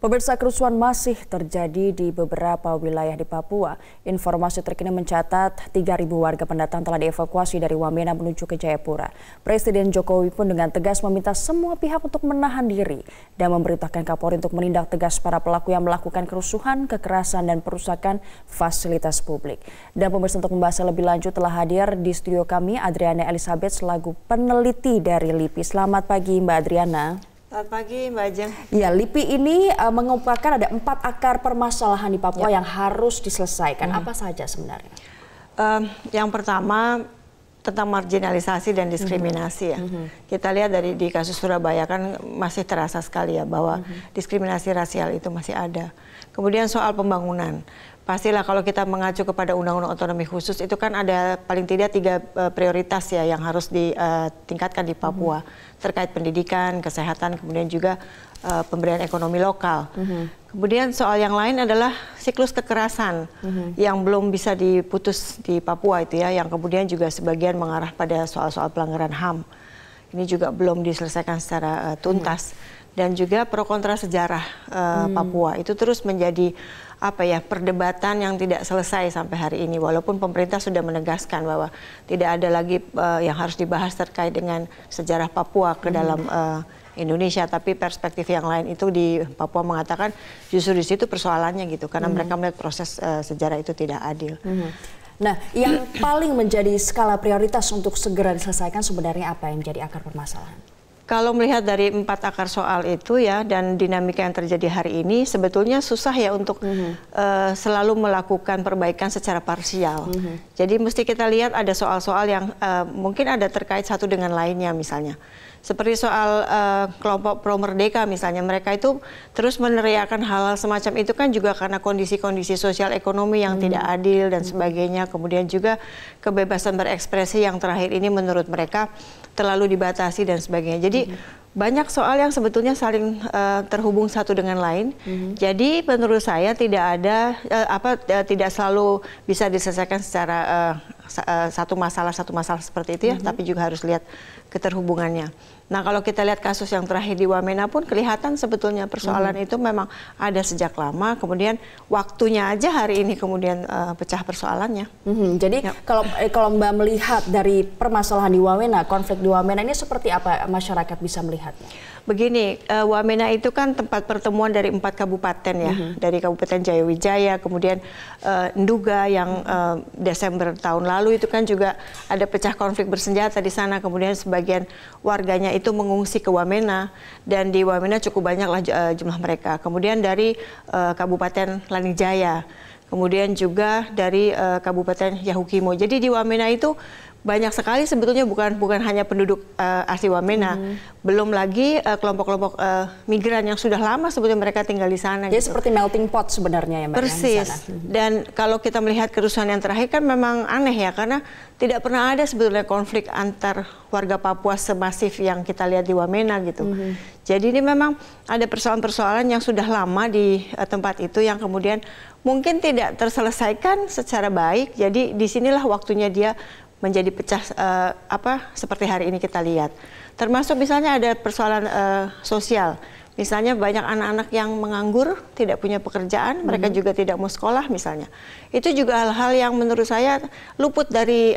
Pemirsa, kerusuhan masih terjadi di beberapa wilayah di Papua. Informasi terkini mencatat 3.000 warga pendatang telah dievakuasi dari Wamena menuju ke Jayapura. Presiden Jokowi pun dengan tegas meminta semua pihak untuk menahan diri dan memerintahkan Kapolri untuk menindak tegas para pelaku yang melakukan kerusuhan, kekerasan, dan perusakan fasilitas publik. Dan pemirsa, untuk membahas lebih lanjut telah hadir di studio kami Adriana Elizabeth selaku peneliti dari LIPI. Selamat pagi Mbak Adriana. Selamat pagi Mbak Ajeng. Ya, LIPI ini mengungkapkan ada 4 akar permasalahan di Papua yang harus diselesaikan. Apa saja sebenarnya? Yang pertama tentang marginalisasi dan diskriminasi ya. Kita lihat di kasus Surabaya kan masih terasa sekali ya bahwa diskriminasi rasial itu masih ada. Kemudian soal pembangunan. Pastilah kalau kita mengacu kepada Undang-Undang Otonomi Khusus itu kan ada paling tidak 3 prioritas ya yang harus ditingkatkan di Papua terkait pendidikan, kesehatan, kemudian juga pemberdayaan ekonomi lokal. Kemudian soal yang lain adalah siklus kekerasan yang belum bisa diputus di Papua itu ya, yang kemudian juga sebagian mengarah pada soal-soal pelanggaran HAM. Ini juga belum diselesaikan secara tuntas. Dan juga pro kontra sejarah Papua itu terus menjadi perdebatan yang tidak selesai sampai hari ini, walaupun pemerintah sudah menegaskan bahwa tidak ada lagi yang harus dibahas terkait dengan sejarah Papua ke dalam Indonesia, tapi perspektif yang lain itu di Papua mengatakan justru di situ persoalannya gitu, karena mereka melihat proses sejarah itu tidak adil. Nah, yang paling menjadi skala prioritas untuk segera diselesaikan sebenarnya apa yang menjadi akar permasalahan? Kalau melihat dari 4 akar soal itu ya, dan dinamika yang terjadi hari ini, sebetulnya susah ya untuk selalu melakukan perbaikan secara parsial. Jadi mesti kita lihat ada soal-soal yang mungkin ada terkait satu dengan lainnya misalnya. Seperti soal kelompok pro merdeka misalnya, mereka itu terus meneriakan hal-hal semacam itu kan juga karena kondisi-kondisi sosial ekonomi yang tidak adil dan sebagainya. Kemudian juga kebebasan berekspresi yang terakhir ini menurut mereka terlalu dibatasi dan sebagainya. Jadi banyak soal yang sebetulnya saling terhubung satu dengan lain. Jadi menurut saya tidak ada tidak selalu bisa diselesaikan secara satu masalah seperti itu ya, tapi juga harus lihat keterhubungannya. Nah, kalau kita lihat kasus yang terakhir di Wamena pun kelihatan sebetulnya persoalan itu memang ada sejak lama, kemudian waktunya aja hari ini kemudian pecah persoalannya. Jadi kalau Mbak melihat dari permasalahan di Wamena, konflik di Wamena ini seperti apa masyarakat bisa melihatnya? Begini, Wamena itu kan tempat pertemuan dari 4 kabupaten ya, dari Kabupaten Jayawijaya, kemudian Nduga yang Desember tahun lalu itu kan juga ada pecah konflik bersenjata di sana, kemudian sebagian warganya itu mengungsi ke Wamena, dan di Wamena cukup banyaklah jumlah mereka. Kemudian dari Kabupaten Lanijaya, kemudian juga dari Kabupaten Yahukimo. Jadi di Wamena itu banyak sekali sebetulnya bukan hanya penduduk asli Wamena, belum lagi kelompok-kelompok migran yang sudah lama sebetulnya mereka tinggal di sana. Jadi seperti melting pot sebenarnya ya Mbak. Persis. Dan kalau kita melihat kerusuhan yang terakhir kan memang aneh ya, karena tidak pernah ada sebetulnya konflik antar warga Papua semasif yang kita lihat di Wamena gitu. Jadi ini memang ada persoalan-persoalan yang sudah lama di tempat itu yang kemudian mungkin tidak terselesaikan secara baik. Jadi disinilah waktunya dia menjadi pecah seperti hari ini kita lihat. Termasuk misalnya ada persoalan sosial. Misalnya banyak anak-anak yang menganggur, tidak punya pekerjaan, mereka juga tidak mau sekolah misalnya. Itu juga hal-hal yang menurut saya luput dari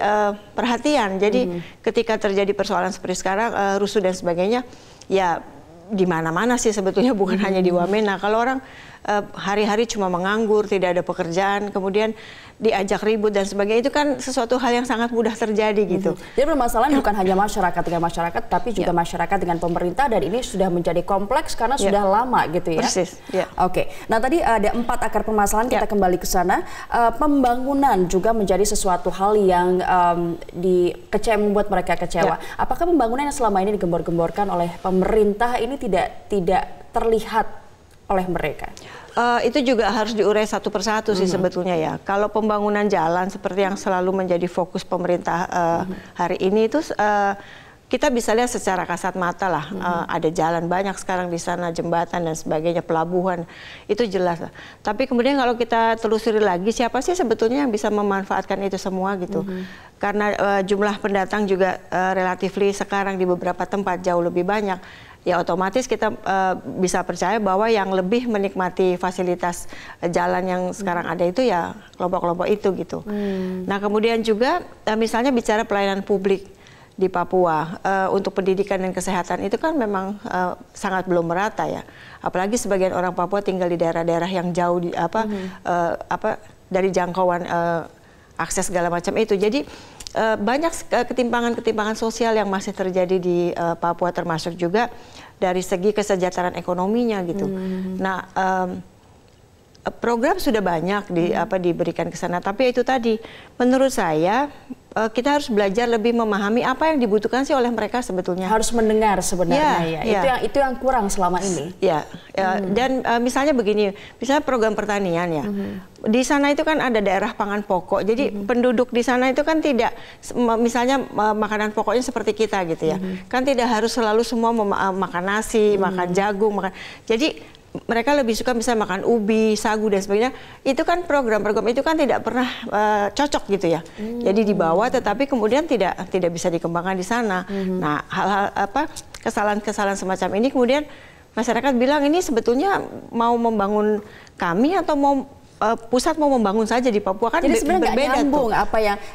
perhatian. Jadi ketika terjadi persoalan seperti sekarang, rusuh dan sebagainya, ya di mana-mana sih sebetulnya, bukan hanya di Wamena. Kalau orang hari-hari cuma menganggur, tidak ada pekerjaan, kemudian diajak ribut dan sebagainya, itu kan sesuatu hal yang sangat mudah terjadi gitu. Jadi permasalahan bukan hanya masyarakat dengan masyarakat, tapi juga masyarakat dengan pemerintah, dan ini sudah menjadi kompleks karena sudah lama gitu ya. Persis. Oke. Nah, tadi ada 4 akar permasalahan, kita kembali ke sana. Pembangunan juga menjadi sesuatu hal yang membuat mereka kecewa. Apakah pembangunan yang selama ini digembor-gemborkan oleh pemerintah ini tidak terlihat oleh mereka? Itu juga harus diurai satu persatu sih sebetulnya ya. Kalau pembangunan jalan seperti yang selalu menjadi fokus pemerintah hari ini itu kita bisa lihat secara kasat mata lah. Ada jalan banyak sekarang di sana, jembatan dan sebagainya, pelabuhan, itu jelas lah. Tapi kemudian kalau kita telusuri lagi, siapa sih sebetulnya yang bisa memanfaatkan itu semua gitu. Karena jumlah pendatang juga relatif sekarang di beberapa tempat jauh lebih banyak. ya otomatis kita bisa percaya bahwa yang lebih menikmati fasilitas jalan yang sekarang ada itu ya kelompok-kelompok itu gitu. Nah kemudian juga misalnya bicara pelayanan publik di Papua untuk pendidikan dan kesehatan itu kan memang sangat belum merata ya. Apalagi sebagian orang Papua tinggal di daerah-daerah yang jauh dari jangkauan akses segala macam itu. Jadi banyak ketimpangan-ketimpangan sosial yang masih terjadi di Papua, termasuk juga dari segi kesejahteraan ekonominya gitu. Nah, program sudah banyak diberikan ke sana, tapi itu tadi menurut saya kita harus belajar lebih memahami apa yang dibutuhkan sih oleh mereka sebetulnya. Harus mendengar sebenarnya Itu yang kurang selama ini. Dan misalnya begini, misalnya program pertanian ya. Di sana itu kan ada daerah pangan pokok. Jadi penduduk di sana itu kan tidak misalnya makanan pokoknya seperti kita gitu ya. Kan tidak harus selalu semua makan nasi, makan jagung, Jadi mereka lebih suka misalnya makan ubi, sagu dan sebagainya. Itu kan program-program itu kan tidak pernah cocok gitu ya. Jadi dibawa tetapi kemudian tidak bisa dikembangkan di sana. Nah, hal-hal kesalahan-kesalahan semacam ini kemudian masyarakat bilang ini sebetulnya mau membangun kami atau mau pusat mau membangun saja di Papua kan. Jadi sebenarnya nggak nyambung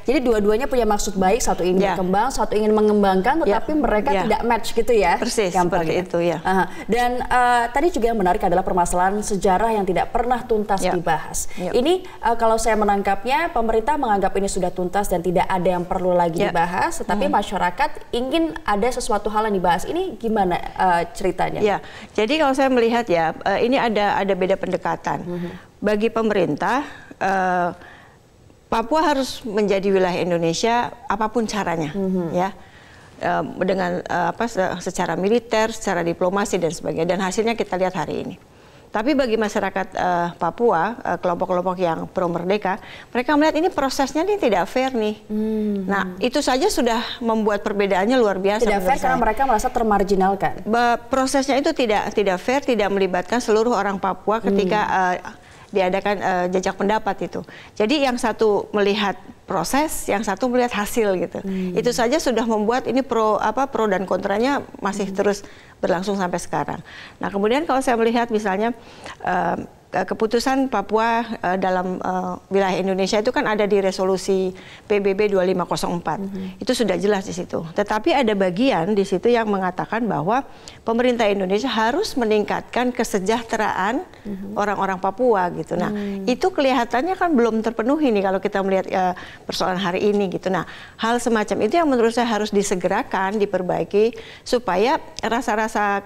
jadi dua-duanya punya maksud baik, satu ingin berkembang, satu ingin mengembangkan, tetapi mereka tidak match gitu ya. Persis seperti itu ya. Dan tadi juga yang menarik adalah permasalahan sejarah yang tidak pernah tuntas dibahas. Ini kalau saya menangkapnya pemerintah menganggap ini sudah tuntas dan tidak ada yang perlu lagi dibahas, tetapi masyarakat ingin ada sesuatu hal yang dibahas. Ini gimana ceritanya? Jadi kalau saya melihat ini ada beda pendekatan. Bagi pemerintah, Papua harus menjadi wilayah Indonesia apapun caranya, dengan secara militer, secara diplomasi dan sebagainya. Dan hasilnya kita lihat hari ini. Tapi bagi masyarakat Papua, kelompok-kelompok yang pro merdeka, mereka melihat ini prosesnya ini tidak fair nih. Nah, itu saja sudah membuat perbedaannya luar biasa. Tidak fair karena mereka merasa termarginalkan. Prosesnya itu tidak fair, tidak melibatkan seluruh orang Papua ketika diadakan jajak pendapat itu. Jadi yang satu melihat proses, yang satu melihat hasil gitu. Itu saja sudah membuat ini pro dan kontranya masih terus berlangsung sampai sekarang. Nah, kemudian kalau saya melihat misalnya keputusan Papua dalam wilayah Indonesia itu kan ada di resolusi PBB 2504. Itu sudah jelas di situ. Tetapi ada bagian di situ yang mengatakan bahwa pemerintah Indonesia harus meningkatkan kesejahteraan orang-orang Papua gitu. Nah, itu kelihatannya kan belum terpenuhi nih kalau kita melihat persoalan hari ini gitu. Nah, hal semacam itu yang menurut saya harus disegerakan, diperbaiki supaya rasa-rasa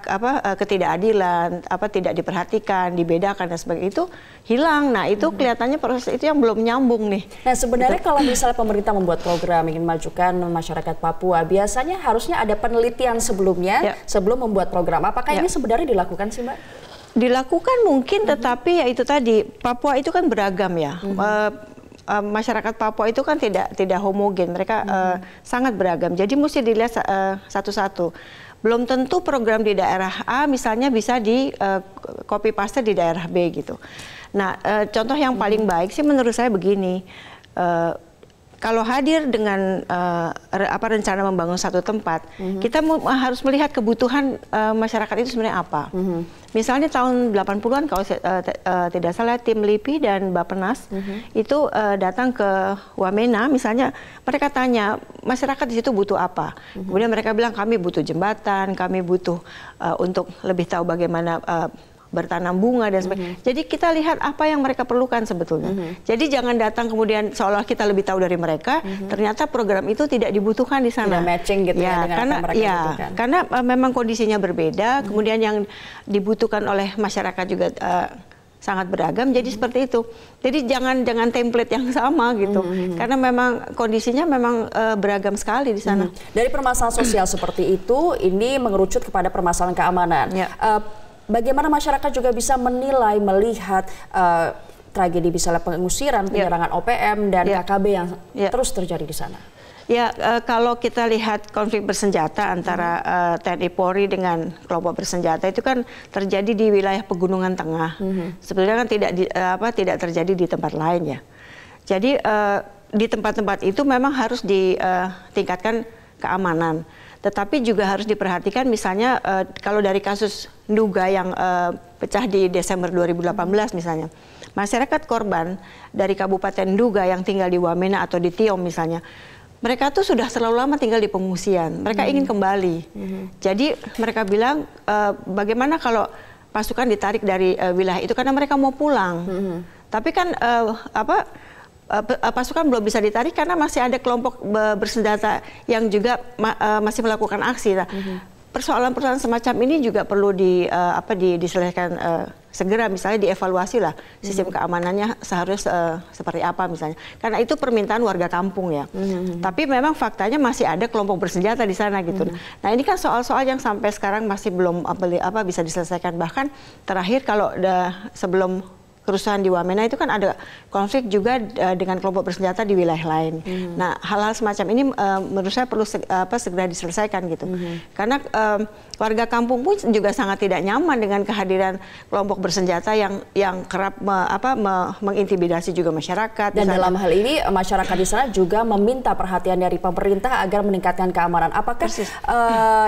ketidakadilan, tidak diperhatikan, dibedakan dan sebagainya itu hilang. Nah, itu kelihatannya proses itu yang belum nyambung nih. Nah, sebenarnya kalau misalnya pemerintah membuat program ingin memajukan masyarakat Papua, biasanya harusnya ada penelitian sebelumnya sebelum membuat program. Apakah ini sebenarnya dilakukan sih, Mbak? Dilakukan mungkin, tetapi ya itu tadi, Papua itu kan beragam ya. Masyarakat Papua itu kan tidak homogen, mereka sangat beragam. Jadi mesti dilihat satu-satu. Belum tentu program di daerah A misalnya bisa di copy paste di daerah B gitu. Nah, contoh yang paling baik sih menurut saya begini. Kalau hadir dengan rencana membangun satu tempat, kita harus melihat kebutuhan masyarakat itu sebenarnya apa. Misalnya tahun 80-an kalau tidak salah tim LIPI dan Bappenas itu datang ke Wamena, misalnya mereka tanya masyarakat di situ butuh apa. Kemudian mereka bilang kami butuh jembatan, kami butuh untuk lebih tahu bagaimana bertanam bunga dan sebagainya. Jadi kita lihat apa yang mereka perlukan sebetulnya. Jadi jangan datang kemudian seolah kita lebih tahu dari mereka, ternyata program itu tidak dibutuhkan di sana. Tidak matching gitu ya dengan apa mereka butuhkan. Karena memang kondisinya berbeda, kemudian yang dibutuhkan oleh masyarakat juga sangat beragam, jadi seperti itu. Jadi jangan template yang sama gitu, karena memang kondisinya memang beragam sekali di sana. Dari permasalahan sosial seperti itu, ini mengerucut kepada permasalahan keamanan. Bagaimana masyarakat juga bisa menilai, melihat tragedi misalnya pengusiran, penyerangan OPM dan KKB yang terus terjadi di sana? Ya, kalau kita lihat konflik bersenjata antara TNI Polri dengan kelompok bersenjata itu kan terjadi di wilayah Pegunungan Tengah. Sebenarnya kan tidak terjadi di tempat lain ya. Jadi di tempat-tempat itu memang harus ditingkatkan keamanan. Tetapi juga harus diperhatikan misalnya kalau dari kasus Nduga yang pecah di Desember 2018 misalnya. Masyarakat korban dari Kabupaten Nduga yang tinggal di Wamena atau di Tiom misalnya, mereka tuh sudah terlalu lama tinggal di pengungsian. Mereka ingin kembali. Jadi mereka bilang bagaimana kalau pasukan ditarik dari wilayah itu karena mereka mau pulang. Tapi kan pasukan belum bisa ditarik karena masih ada kelompok bersenjata yang juga masih melakukan aksi. Nah, persoalan-persoalan semacam ini juga perlu diselesaikan segera, misalnya dievaluasi lah sistem keamanannya seharusnya seperti apa misalnya. Karena itu permintaan warga kampung ya. Tapi memang faktanya masih ada kelompok bersenjata di sana gitu. Nah, ini kan soal-soal yang sampai sekarang masih belum bisa diselesaikan. Bahkan terakhir kalau sebelum kerusuhan di Wamena itu kan ada konflik juga dengan kelompok bersenjata di wilayah lain. Nah, hal-hal semacam ini menurut saya perlu segera diselesaikan gitu. Karena warga kampung pun juga sangat tidak nyaman dengan kehadiran kelompok bersenjata yang kerap mengintimidasi juga masyarakat. Dan dalam hal ini masyarakat di sana juga meminta perhatian dari pemerintah agar meningkatkan keamanan. Apakah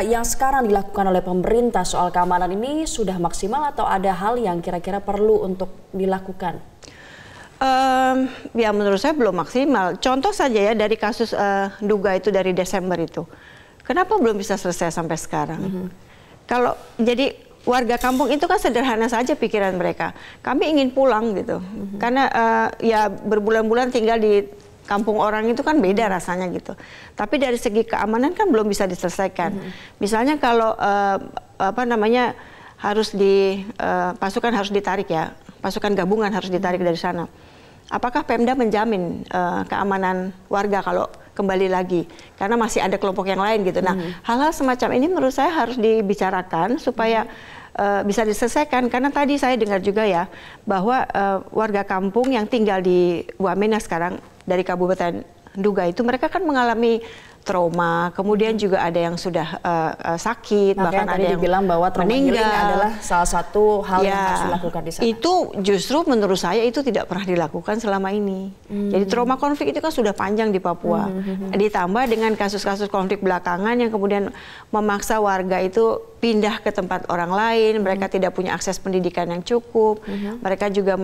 yang sekarang dilakukan oleh pemerintah soal keamanan ini sudah maksimal atau ada hal yang kira-kira perlu untuk dilakukan? Ya menurut saya belum maksimal. Contoh saja ya dari kasus Nduga itu dari Desember itu. Kenapa belum bisa selesai sampai sekarang? Kalau jadi warga kampung itu kan sederhana saja pikiran mereka. Kami ingin pulang gitu. Karena ya berbulan-bulan tinggal di kampung orang itu kan beda rasanya gitu. Tapi dari segi keamanan kan belum bisa diselesaikan. Misalnya kalau pasukan harus ditarik ya. Pasukan gabungan harus ditarik dari sana. Apakah Pemda menjamin keamanan warga kalau kembali lagi? Karena masih ada kelompok yang lain gitu. Nah, hal-hal semacam ini menurut saya harus dibicarakan supaya bisa diselesaikan. Karena tadi saya dengar juga ya bahwa warga kampung yang tinggal di Wamena sekarang dari Kabupaten Nduga itu mereka kan mengalami trauma, kemudian juga ada yang sudah sakit, bahkan ada yang dibilang bahwa trauma healing adalah salah satu hal yang harus dilakukan di sana. Itu justru menurut saya itu tidak pernah dilakukan selama ini. Jadi trauma konflik itu kan sudah panjang di Papua. Ditambah dengan kasus-kasus konflik belakangan yang kemudian memaksa warga itu pindah ke tempat orang lain, mereka tidak punya akses pendidikan yang cukup, mereka juga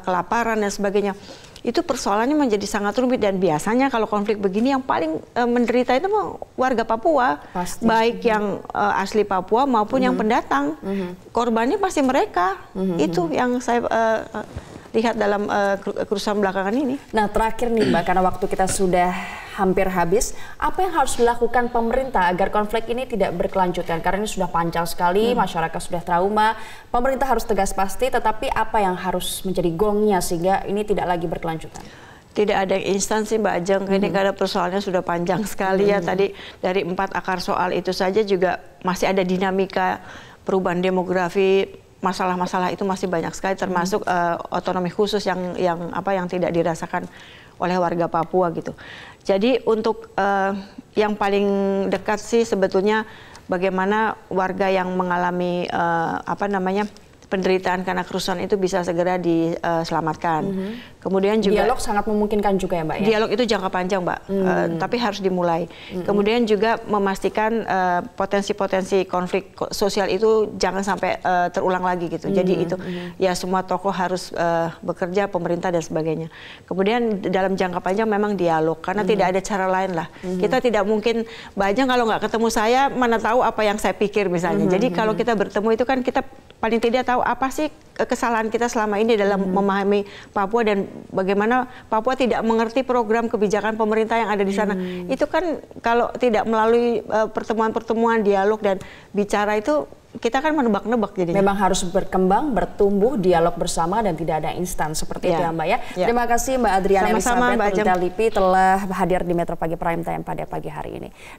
kelaparan dan sebagainya. Itu persoalannya menjadi sangat rumit dan biasanya kalau konflik begini yang paling menderita itu warga Papua. Pasti. Baik yang asli Papua maupun yang pendatang. Korbannya pasti mereka. Itu yang saya lihat dalam kerusuhan belakangan ini. Nah, terakhir nih Mbak, karena waktu kita sudah hampir habis, apa yang harus dilakukan pemerintah agar konflik ini tidak berkelanjutan? Karena ini sudah panjang sekali, masyarakat sudah trauma, pemerintah harus tegas pasti, tetapi apa yang harus menjadi gongnya sehingga ini tidak lagi berkelanjutan? Tidak ada instansi Mbak Ajeng, ini karena persoalannya sudah panjang sekali ya. Tadi dari 4 akar soal itu saja juga masih ada dinamika perubahan demografi. Masalah-masalah itu masih banyak sekali, termasuk otonomi khusus yang tidak dirasakan oleh warga Papua gitu. Jadi untuk yang paling dekat sih sebetulnya bagaimana warga yang mengalami penderitaan karena kerusuhan itu bisa segera diselamatkan. Kemudian juga dialog sangat memungkinkan juga ya Mbak ya? Dialog itu jangka panjang Mbak, tapi harus dimulai. Kemudian juga memastikan potensi-potensi konflik sosial itu jangan sampai terulang lagi gitu. Jadi itu ya semua tokoh harus bekerja, pemerintah dan sebagainya. Kemudian dalam jangka panjang memang dialog, karena tidak ada cara lain lah. Kita tidak mungkin, Mbak Ajeng kalau nggak ketemu saya, mana tahu apa yang saya pikir misalnya. Jadi kalau kita bertemu itu kan kita paling tidak tahu apa sih kesalahan kita selama ini dalam memahami Papua dan bagaimana Papua tidak mengerti program kebijakan pemerintah yang ada di sana. Itu kan kalau tidak melalui pertemuan-pertemuan, dialog dan bicara itu kita kan menebak-nebak jadinya. Memang harus berkembang, bertumbuh, dialog bersama dan tidak ada instan seperti itu ya Mbak ya. Terima kasih Mbak Adriana Elizabeth Peneliti telah hadir di Metro Pagi Prime Time pada pagi hari ini.